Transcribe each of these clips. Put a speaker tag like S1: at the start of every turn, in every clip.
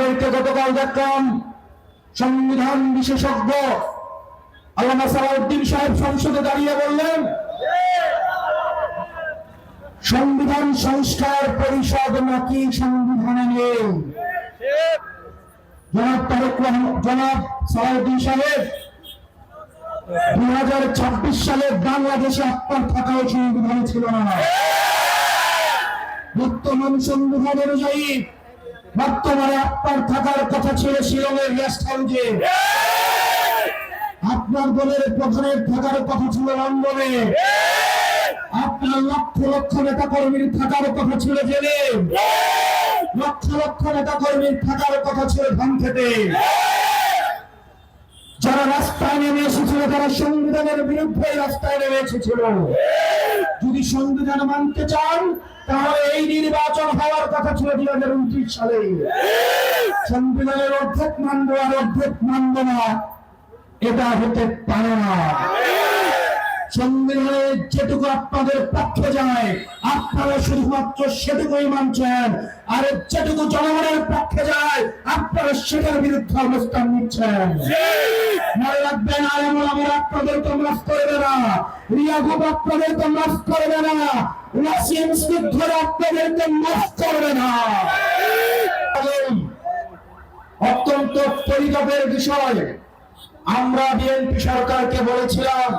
S1: আপনাদেরকে গতকাল দেখলাম সংবিধান বিশেষজ্ঞ আল্লামা সালাউদ্দিন সাহেব সংসদে দাঁড়িয়ে বললেন সংবিধান সংস্কার পরিষদ নাকি সংবিধানে নেই। জনাব সালাউদ্দিন সাহেব 2026 সালে বাংলাদেশে আপনার থাকাও সংবিধানে ছিল না। বর্তমান সংবিধান অনুযায়ী বর্তমানে আপনার থাকার কথা ছিল শিলংয়ের গেস্ট হাউসে, আপনার দলের প্রধানের থাকার কথা ছিল লন্ডনে, আপনার লক্ষ লক্ষ নেতা কর্মীর থাকার কথা ছিল জেলে, লক্ষ লক্ষ নেতা কর্মীর থাকার কথা ছিল ধানক্ষেতে। যারা রাস্তায় নেমে এসেছিল তারা সংবিধানের বিরুদ্ধে রাস্তায় নেমে এসেছিল। যদি সংবিধান মানতে চান তাহলে এই নির্বাচন হওয়ার কথা ছিল 2029 সালে। সংবিধানের অর্ধেক মানব আর অর্ধেক মানব না, এটা হতে পারে না। সংবিধানে যেটুকু আপনাদের পক্ষে যায় আপনারা শুধুমাত্র সেটুকুই মানছেন, আর যেটুকু জনগণের পক্ষে যায় আপনারা সেটার বিরুদ্ধে অবস্থান নিচ্ছেন। মনে রাখবেন, আলেমুল আমির আপনাদের তো মাফ করবে না, রিয়াগুব আপনাদের তো মাফ করবে না, ওয়াসিম স্নিগ্ধর আপনাদেরকে মাফ করবে না। অত্যন্ত পরিতাপের বিষয়, আমরা বিএনপি সরকারকে বলেছিলাম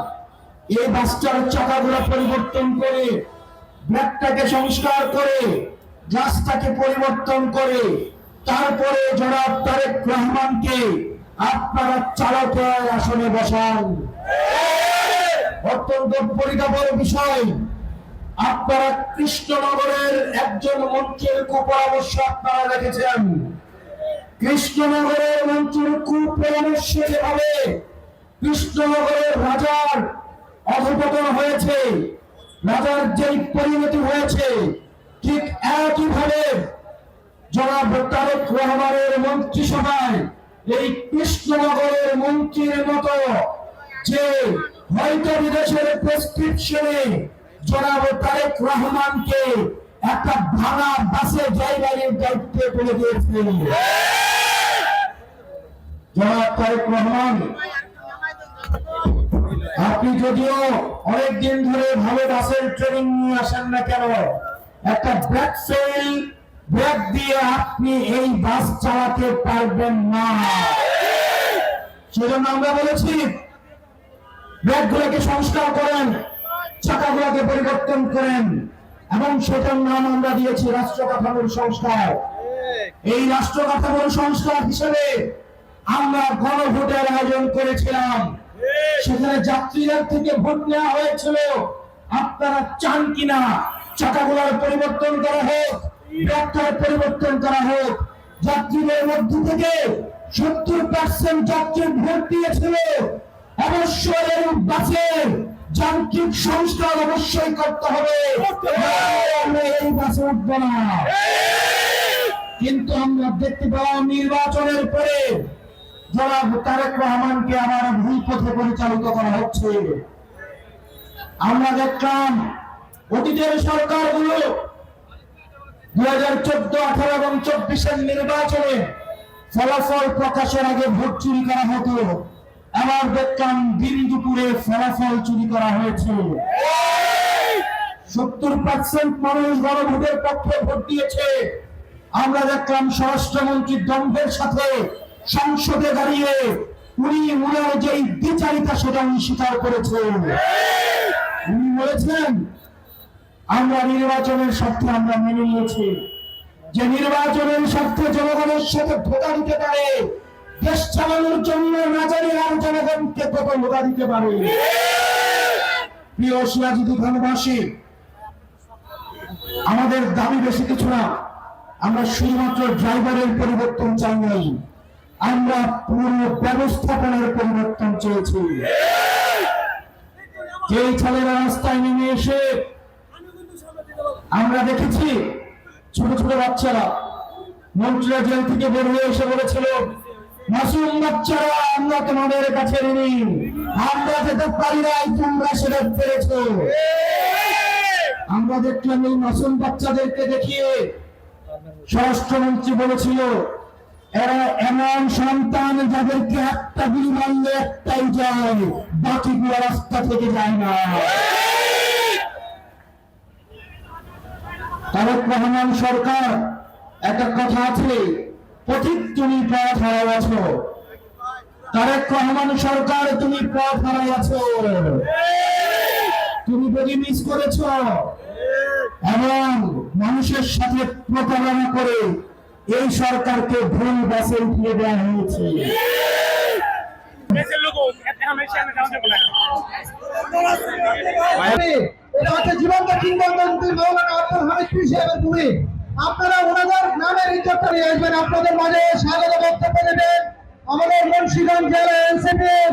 S1: এই বাসটার চাকাগুলো পরিবর্তন করে, ব্রেকটাকে সংস্কার করে, গ্লাসটাকে পরিবর্তন করে তারপরে জনাব তারেক রহমানকে আপনারা চালকের আসনে বসান। অত্যন্ত পরিতাপের বিষয়, আপনারা কৃষ্ণনগরের একজন মন্ত্রীর কুপরামর্শ আপনারা রেখেছেন। কৃষ্ণনগরের মন্ত্রীর কুপরামর্শে যেভাবে কৃষ্ণনগরের রাজার অধঃপতন হয়েছে, রাজার যেই পরিণতি হয়েছে, ঠিক একইভাবে জনাব তারেক রহমানের মন্ত্রিসভায় এই কৃষ্ণনগরের মন্ত্রীর মতো যে হয়তো বিদেশের প্রেসক্রিপশনে জনাব তারেক রহমানকে একটা ভাঙা বাসে ড্রাইভারের দায়িত্বে তুলে দিয়েছে। জনাব তারেক রহমান, আপনি যদিও অনেকদিন ধরে ভালো বাসের ট্রেনিং নিয়ে আসেন না কেন, একটা ব্রেক ফেল ব্রেক দিয়ে আপনি এই বাস চালাতে পারবেন না। সেজন্য আমরা বলেছি ব্রেকগুলোকে সংস্কার করেন, চাকাগুলোকে পরিবর্তন করেন, এবং সেটার নাম আমরা দিয়েছি রাষ্ট্র কাঠামোর সংস্কার। এই রাষ্ট্র কাঠামোর সংস্কার হিসেবে আমরা গণভোটের আয়োজন করেছিলাম, সেখানে যাত্রীদের থেকে ভোট নেওয়া হয়েছিল আপনারা চান কিনা চাকাগুলোর পরিবর্তন করা হোক, ব্রেকটার পরিবর্তন করা হোক। যাত্রীদের মধ্য থেকে 70% যাত্রী ভোট দিয়েছিল অবশ্যই এই বাসের যান্ত্রিক সংস্কার অবশ্যই করতে হবে, আমরা এই বাসে উঠবো না। কিন্তু আমরা দেখতে পেলাম নির্বাচনের পরে জনাব তারেক রহমানকে আবার ভুল পথে পরিচালিত করা হচ্ছে। আমরা দেখলাম অতীতের সরকারগুলো 2014, 18 এবং 24-এর নির্বাচনে ফলাফল প্রকাশের আগে ভোট চুরি করা হতো, আবার দেখলাম দিন দুপুরে ফলাফল চুরি করা হয়েছে। 70% মানুষ গণভোটের পক্ষে ভোট দিয়েছে। আমরা দেখলাম স্বরাষ্ট্রমন্ত্রী দম্ভের সাথে সংসদে দাঁড়িয়ে উনি উনার যে দ্বিচারিতা সেটা উনি স্বীকার করেছেন। উনি বলেছেন আমরা নির্বাচনের স্বার্থে আমরা মেনে নিয়েছি, যে নির্বাচনের স্বার্থে জনগণের সাথে ধোঁকা দিতে পারে, দেশ চালানোর জন্য না জানি আর জনগণকে কত ধোঁকা দিতে পারে। প্রিয় সিরাজুদ্দি খানবাসী, আমাদের দাবি বেশি কিছু না, আমরা শুধুমাত্র ড্রাইভারের পরিবর্তন চাই নাই, আমরা পুরো ব্যবস্থাপনার পরিবর্তন চেয়েছি। যেই ছেলেরা রাস্তায় নেমে এসে আমরা দেখেছি ছোট ছোট বাচ্চারা, মন্ত্রীরা জেল থেকে বের হয়ে এসে বলেছিল মাসুম বাচ্চারা আমরা তোমাদের কাছে ঋণী, আমরা যেতে পারি নাই, তোমরা সেটা পেরেছ। আমরা দেখলাম এই মাসুম বাচ্চাদেরকে দেখিয়ে স্বরাষ্ট্রমন্ত্রী বলেছিল এমন সন্তান যাদেরকে একটা গুলি মারলে একটাই যায়, বাকিগুলো রাস্তা থেকে যায় না। তারেক রহমান সরকার, একটা কথা আছে, পথিক তুমি পথ হারাইয়াছ। তারেক রহমান সরকার, তুমি পথ হারাইয়াছ, তুমি বডি মিস করেছ এবং মানুষের সাথে প্রতারণা করে এই সরকারকে ভুল বাসে উঠিয়ে দেওয়া হয়েছে।
S2: এটা হচ্ছে জীবন্ত কিংবদন্তি মাওলানা আব্দুল হামিদ পীর সাহেবের ভূমি। আপনারা ওনাদের নামের ইজ্জতটা নিয়ে আসবেন। আপনাদের মাঝে স্বাগত বক্তব্য দেবেন আমাদের মুন্সিগঞ্জ জেলা এনসিপির